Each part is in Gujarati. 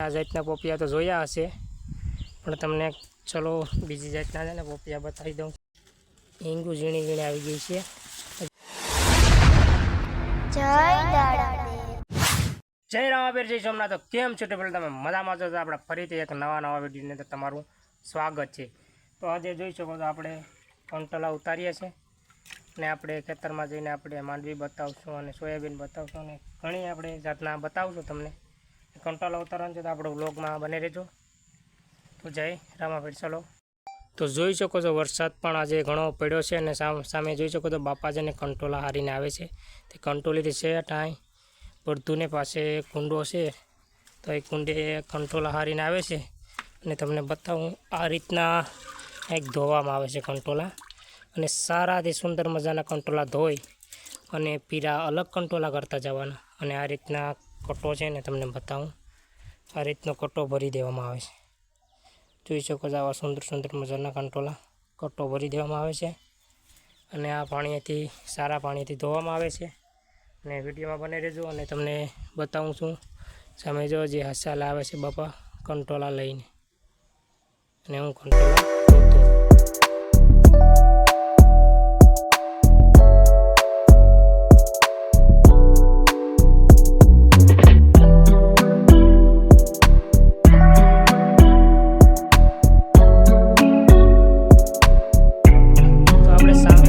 આ જાતના પોપિયા તો જોયા હશે, પણ તમને ચલો બીજી જાતના છે ને પોપિયા બતાવી દઉં. હિંગુ ઝીણી ઝીણી આવી ગઈ છે. જય રામાપીર, જય સોમનાથ. તો કેમ છો ટેબલ? તમે મજામાં છો? આપણે ફરીથી એક નવા વિડીયોની અંદર તમારું સ્વાગત છે. તો આજે જોઈ શકો તો આપણે કંટોલા ઉતારીએ છીએ ને આપણે ખેતરમાં જઈને આપણે માંડવી બતાવશું અને સોયાબીન બતાવશું અને ઘણી આપણે જાતના બતાવશું તમને. કંટોલા ઉતારવાનું છે તો આપણે વ્લોગમાં બને રહેજો. તો જય રામાપીર. ચલો, તો જોઈ શકો છો વરસાદ પણ આજે ઘણો પડ્યો છે અને સામે જોઈ શકો તો બાપાજીને કંટોલા હારીને આવે છે. તે કંટોલીથી છે ટાઈ બળધુને પાસે કુંડો છે, તો એ કુંડે કંટોલા હારીને આવે છે અને તમને બતાવું આ રીતના એક ધોવામાં આવે છે કંટોલા. અને સારાથી સુંદર મજાના કંટોલા ધોઈ અને પીરા અલગ કંટોલા કરતા જવાના. અને આ રીતના કટો છે ને તમને બતાવું, આ રીતનો કટો ભરી દેવામાં આવે છે. જોઈ શકો છો આવા સુંદર સુંદર મજાના કંટોલા કટો ભરી દેવામાં આવે છે. અને આ પાણીથી સારા પાણીથી ધોવામાં આવે છે. અને વિડીયોમાં બને રહેજો અને તમને બતાવું છું. સામે જો જે હસાલ આવે છે બાપા કંટોલા લઈને, અને હું કંટોલા ધોતો.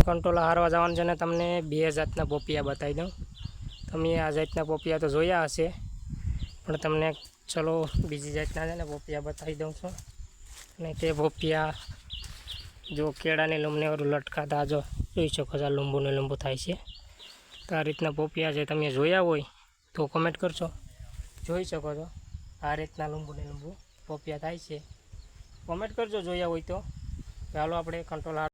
કંટોલા હારવા જવાનું છે ને તમને બે જાતના પોપિયા બતાવી દઉં. તમે આ જાતના પોપિયા તો જોયા હશે, પણ તમને ચલો બીજી જાતના છે ને પોપિયા બતાવી દઉં છું. અને તે પોપિયા જો કેળાની લૂંબને લટકાતા જો જોઈ શકો છો લીંબુને લીંબુ થાય છે. તો આ રીતના પોપિયા છે, તમે જોયા હોય તો કમેન્ટ કરજો. જોઈ શકો છો આ રીતના લીંબુને લીંબુ પોપિયા થાય છે, કમેન્ટ કરજો જોયા હોય તો. ચાલો આપણે કંટોલા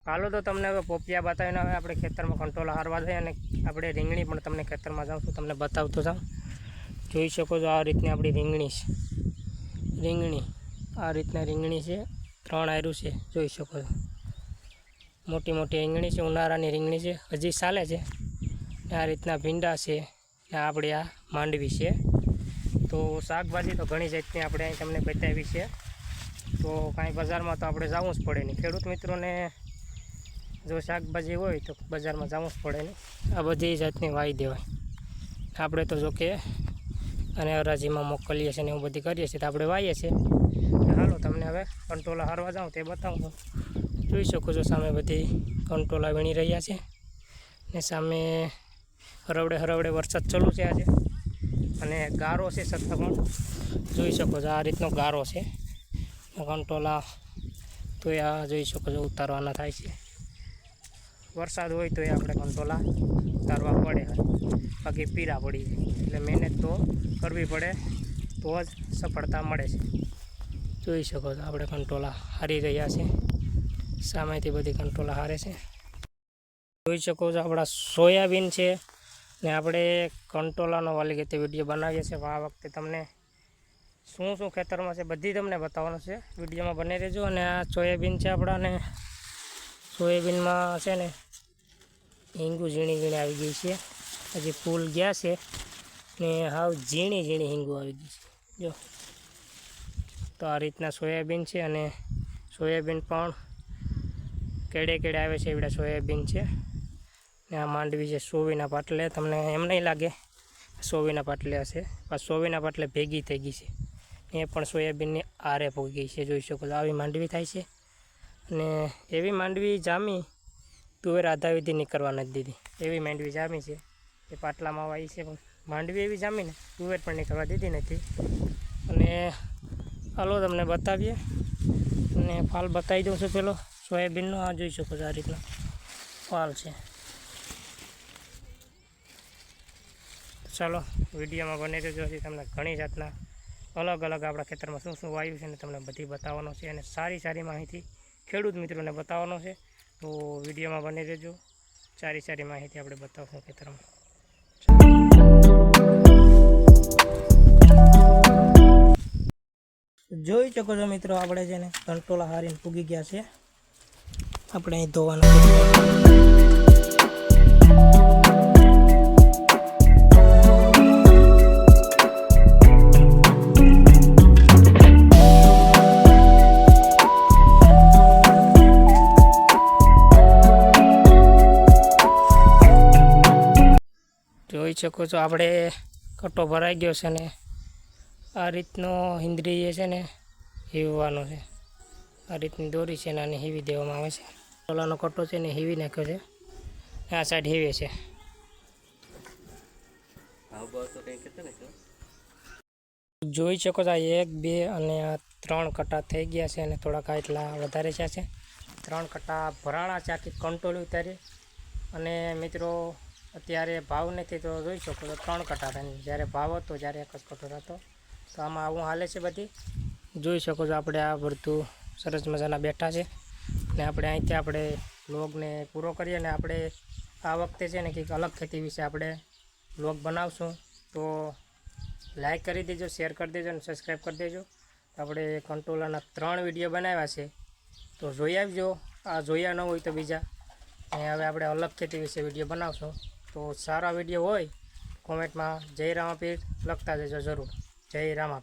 હાલો તો તમને હવે પોપિયા બતાવીને હવે આપણે ખેતરમાં કંટોલા હારવા જઈએ અને આપણે રીંગણી પણ તમને ખેતરમાં જાઉં છું તમને બતાવતો જાઉં. જોઈ શકો છો આ રીતની આપણી રીંગણી છે. રીંગણી આ રીતના રીંગણી છે, 3 આયરું છે. જોઈ શકો છો મોટી મોટી રીંગણી છે, ઉનાળાની રીંગણી છે, હજી ચાલે છે. આ રીતના ભીંડા છે ને આપણી આ માંડવી છે. તો શાકભાજી તો ઘણી જાતની આપણે અહીં તમને બતાવી છે. તો કાંઈ બજારમાં તો આપણે જવું જ પડે નહીં. ખેડૂત મિત્રોને જો શાકભાજી હોય તો બજારમાં જવું જ પડે નહીં. આ બધી જાતની વાવી દેવાય. આપણે તો જો કે અને હરાજીમાં મોકલીએ છીએ ને એવું બધી કરીએ છીએ તો આપણે વાવીએ છીએ. હાલો તમને હવે કંટોલા હારવા જાઉં તે બતાવું છું. જોઈ શકો છો સામે બધી કંટોલા વીણી રહ્યા છે ને સામે હરવડે વરસાદ ચાલુ છે આજે. અને ગારો છે છતાં પણ જોઈ શકો છો આ રીતનો ગારો છે કંટોલા. તો આ જોઈ શકો છો ઉતારવાના થાય છે. વરસાદ હોય તો એ આપણે કંટોલા ઉતારવા પડે, બાકી પીરા પડી જાય. એટલે મહેનત તો કરવી પડે તો જ સફળતા મળે છે. જોઈ શકો છો આપણે કંટોલા હારી રહ્યા છે, સામેથી બધી કંટોલા હારે છે. જોઈ શકો છો આપણા સોયાબીન છે ને આપણે કંટોલાનો વાલી રીતે વિડીયો બનાવીએ છીએ. આ વખતે તમને શું શું ખેતરમાં છે બધી તમને બતાવવાનું છે, વિડીયોમાં બને રહેજો. અને આ સોયાબીન છે આપણા, ને સોયાબીનમાં છે ને હિંગુ ઝીણી ઝીણી આવી ગઈ છે. હજી ફૂલ ગયા છે ને હાવ ઝીણી ઝીણી હિંગુ આવી ગઈ છે. જો તો આ રીતના સોયાબીન છે અને સોયાબીન પણ કેડે આવે છે એવડા સોયાબીન છે. ને આ માંડવી છે સોવીના પાટલે. તમને એમ નહીં લાગે સોવીના પાટલે હશે, પણ સોવીના પાટલે ભેગી થઈ ગઈ છે. એ પણ સોયાબીનની આરે પોગી ગઈ છે. જોઈ શકો છો આવી માંડવી થાય છે. અને એવી માંડવી જામી તુવેર આધા વિધિ નીકળવા નથી દીધી, એવી માંડવી જામી છે. એ પાટલામાં આવી છે, પણ માંડવી એવી જામીને તુવેર પણ નીકળવા દીધી નથી. અને હાલો તમને બતાવીએ અને ફાલ બતાવી દઉં છું. પેલો સોયાબીનનો આ જોઈ શકો છો આ રીતના ફાલ છે. ચાલો વિડીયોમાં બને રહેજો. હજી તમને ઘણી જાતના અલગ આપણા ખેતરમાં શું શું વાવ્યું છે ને તમને બધી બતાવવાનો છે. અને સારી માહિતી ખેડૂત મિત્રોને બતાવવાનો છે. તો વિડીયોમાં બને રહેજો, સારી માહિતી આપણે બતાવશું ખેતરમાં. જોઈ શકો છો મિત્રો આપણે છે ને કંટોલા હારીને પૂગી ગયા છે. આપણે અહીં ધોવાના શકો છો આપણે કટ્ટો ભરાઈ ગયો છે ને આ રીતનો હિંદરી જે છે ને હીવવાનો છે. આ રીતની દોરી છે ને આને હીવી દેવામાં આવે છે. ઓલાનો કટ્ટો છે ને હીવી નાખ્યો છે, આ સાઈડ હીવે છે. જોઈ શકો છો 1, 2 અને આ 3 કટ્ટા થઈ ગયા છે અને થોડાક એટલા વધારે છે. 3 કટ્ટા ભરાણા છે, આખી કંટોળી ઉતારી. અને મિત્રો અત્યારે ભાવ નથી તો જોઈ શકો છો 3 કટ્ટા થાય. જ્યારે ભાવ હતો જ્યારે 1 જ કટ્ટો હતો. તો આમાં આવું હાલે છે બધી. જોઈ શકો છો આપણે આ બધું સરસ મજાના બેઠા છે ને આપણે અહીંથી આપણે વ્લોગને પૂરો કરીએ. અને આપણે આ વખતે છે ને કંઈક અલગ ખેતી વિશે આપણે વ્લોગ બનાવશું. તો લાઈક કરી દેજો, શેર કરી દેજો અને સબસ્ક્રાઈબ કરી દેજો. આપણે કંટોલાના 3 વિડીયો બનાવ્યા છે તો જોઈ આવજો. આ જોયા ન હોય તો બીજા. અને હવે આપણે અલગ ખેતી વિશે વિડીયો બનાવશું. તો સારા વિડીયો હોય કોમેન્ટમાં જય રામાપીર લખતા જજો જરૂર. જય રામાપીર.